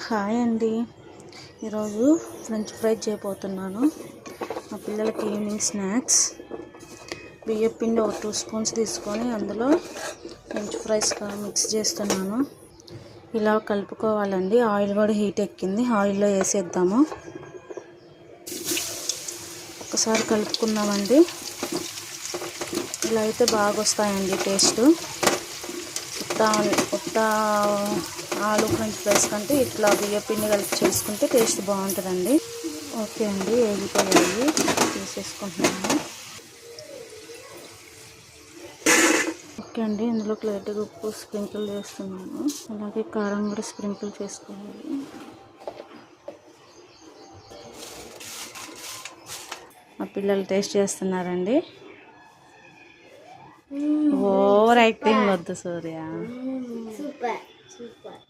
Hi అండి. ఈరోజు French fries చేయబోతున్నాను. మా పిల్లలకి ఈవినింగ్ స్నాక్స్. బియ్యం పిండి ఒక 2 స్పూన్స్ తీసుకొని అందులో ఫ్రెంచ్ ఫ్రైస్గా మిక్స్ చేస్తున్నాను. ఇలా కలుపుకోవాలండి. ఆయిల్ కూడా హీట్ ఎక్కింది. ఆయిల్లో వేసేద్దాము. ఒకసారి కలుపుకుందామండి. ఇలా అయితే బాగా వస్తాయండి టేస్ట్. ఉత్త ఆలు ఫ్రెంచ్ ఫ్రైస్ కంటే ఇట్లా బియ్య పిండి కలిపి చేసుకుంటే టేస్ట్ బాగుంటుందండి. ఓకే అండి, వేగిపోయాయి, తీసేసుకుంటున్నాను. ఓకే అండి, ఇందులో లైట్గా ఉప్పు స్ప్రింకిల్ చేస్తున్నాను. అలాగే కారం కూడా స్ప్రింకిల్ చేసుకోవాలి. మా పిల్లలు టేస్ట్ చేస్తున్నారండి. ఓవర్ యాక్టింగ్ వద్దు సూర్య. Super super.